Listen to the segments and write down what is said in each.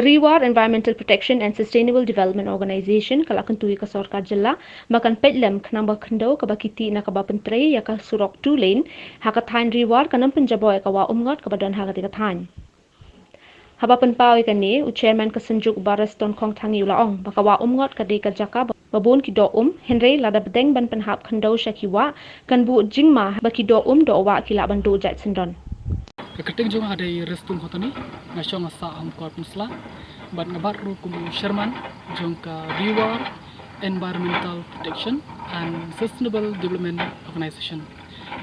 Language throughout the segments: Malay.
Reward Environmental Protection and Sustainable Development Organization kalakantui ka Sarkar Jilla makan pedlem knamba khando ka bakiti na ka bapentrai ya ka surok tu lane hakathain reward kanam penjaboy ka wa umngot ka badan hakati ka thain habapan pau ikani u chairman ka sanjuk baras ton khong thangi ulaong bakawa umngot ka de ka jaka babon ki do hynrei lada bedeng ban penhap khando shakiwa kan bu jingma baki do do wa kila ban do jat sendon keting jong ada restung hotani nasyong asa am kor pusla bat ngabar ru kum Sherman jong ka Reward Environmental Protection and Sustainable Development Organization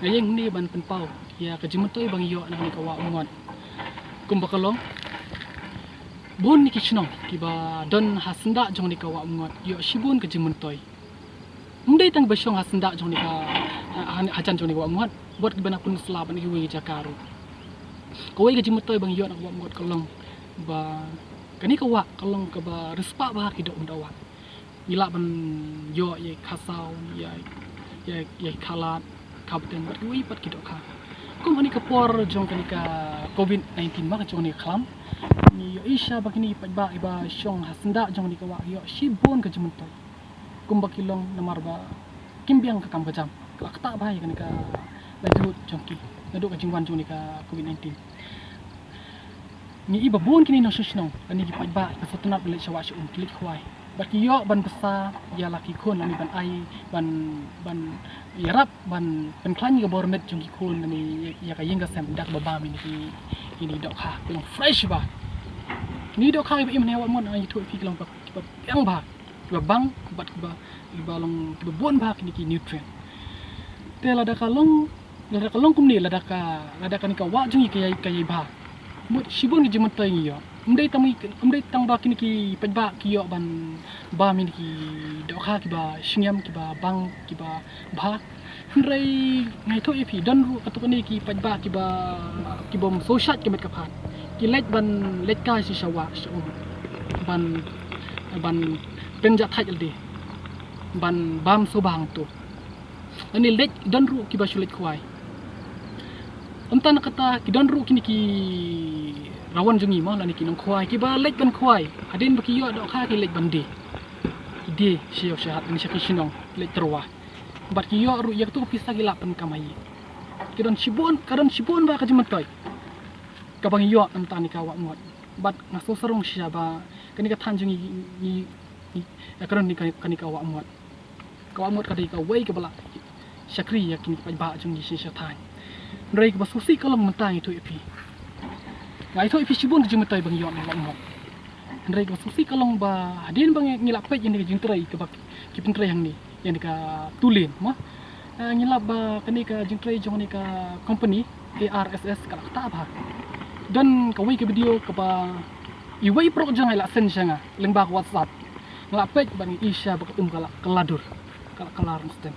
ngayeng ni ban penpau ya kajimutoi bang yo na ni kawa umngot kum bakalong bun ni kishnong kiba don hasenda jong ni kawa umngot yo shibun kajimutoi mundai tang basyong hasenda jong ni ka hajan jong ni kawa umngot buat bana kun sla ban ki jakaru kawai gaji mutoi bang yo nak buat ngot kalong ba kani kawa kalong ka ba respa ba ki dok ndawa ila ban yo ye khasau ya khalat kapten bat ki pat ki dok kha kum ani ka por jong kani ka covid 19 ma ka jong ni khlam ni yo isha ba kini pat ba iba shong hasenda jong ni kawa yo shibon gaji mutoi kum ba kilong namar ba kimbiang ka kam ka jam ka ta ba kani ka laju jongki naduk ka jingwan jong ni ka covid 19 ni iba bon kini no shishnong ani ki pai ba ka sotunat bele shawa shi klik khwai ba ki yo ban besa ya laki khon ani ban ai ban yarap ban klan ga bormet jong ki khon ani ya ka yenga sam dak ba mi ni ini dok kha belum fresh ba ni dok kha im ne wa mon ai thu fi klong ba yang ba bang bat ba long bon ba ki nutrient te la da kalong kum ni lada ka ni ka wa jung kay ba mut shibon ni jimat tay yo umdai tang ba kini ki pajba ki yo ban ba min ki dokha ki ba shingyam ki ba bang ki ba ba hynrei ngai tho epi dan ru katuk ni ki pajba ki bom so shat ki met ka phat ki let ka si shawa ban penja thai aldi ban bam so bang tu ani let dan ru ki ba shulet khwai amta nakata ki don ru kini ki rawan jungi ma lani ki nong khwai ki ba lek ban khwai adin ba ki yo do kha ki lek ban de siyo syahat ni syaki sinong lek terwa bat ki yo ru yak tu pisa ki lapan kamai ki don shibon ba ka jimatoi ka bang yo amta ni ka wa ngot bat ngaso sarong sya ba kani ka than jungi ni karon ni kani ka wa ngot ka dei ka wei ka bala syakri yak ni ba jungi sya thai rei ka basusi kalong mentai tu epi ngai tu epi sibun ke jimatai bang yo ni mak rei ka basusi kalong ba adin bang ngilap pe yang ni jingtrai ke bak ki pentrai yang ni yang ka tulin ma ngilap ba kani ka jingtrai jong ni ka company ARSS ka ta ba dan ka wei ke video ka ba i wei pro jang ai la sen sanga leng ba WhatsApp ngilap pe bang isha ba kala kaladur kala kalar mesti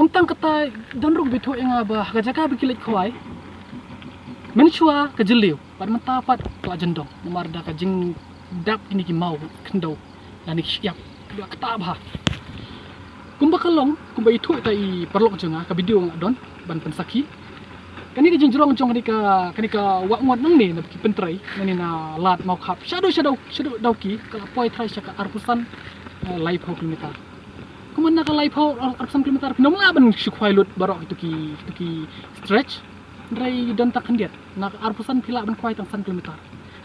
tang kata dan ruk beto yang ba ka jaka bikilet khwai menchua ka jeliu pad mata pat ka jendong namar da ka jing dap ini ki mau kendo lani siap dua kata ba kumba kalong kumba itu tai perlok jenga ka video ngadon ban pensaki kani ka jinjrong jong kani ka wa ngot nang ni na ki pentrai nani na lat mau khap shadow dauki ka poi trai ka arpusan live kilometer kumana ka live arpusan kilometer nomla ban shukhwai lut barok itu ki stretch drai dan tak hendiat nak arpusan pila ban khwai tang san kilometer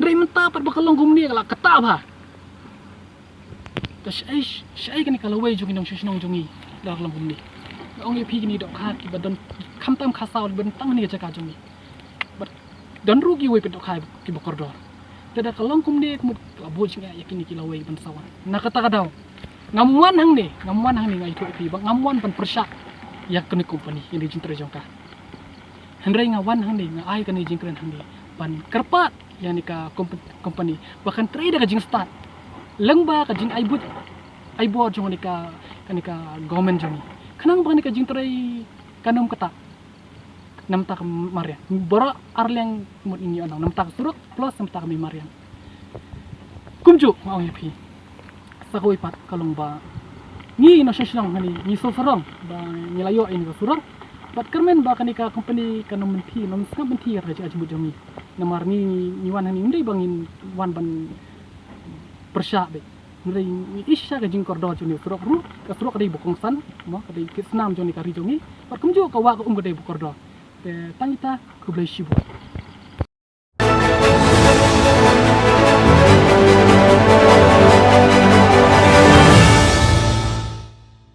drai menta pat bakalong gumni kala kata ba ta shai kani kala wei jungi nong shishnong jungi dak lam gumni ong ye phi ni dok kha ki badan kham tam kha saw ben tang ni jaka jungi bat dan rugi wei pedok khai ki bokordor tada kalong kumni mut abo jinga yakini ki lawei ban sawan nakata kadaw ngamuan hang ni ngai tu pi bang ngamuan pan persyak yak kini company ini jintre jongka hynrei ngawan hang ni ngai kani jingkren hang ni pan kerpat yani ka company bahkan trade ka jing start lengba ka jing aibo jong ni ka kani ka government jong khanang bang ni ka jing trai kanom kata namta ka marian bora arleng mut ini onang namta surok plus namta ka marian kumju ngau pi sakoi pat kalong ba ni na Shillong ni so sarong ba nilayo ini surok bat kermen ba kani ka company kanom menti nom sa menti raja ajmu jami namar ni wan hani ndai bangin wan ban persya be ndai isha ka jing kordo juni surok ru ka surok dei bokong san mo ka dei kisnam joni kari jongi par kumjo ka wa ka ka dei bukordo te tangita ku blai shibu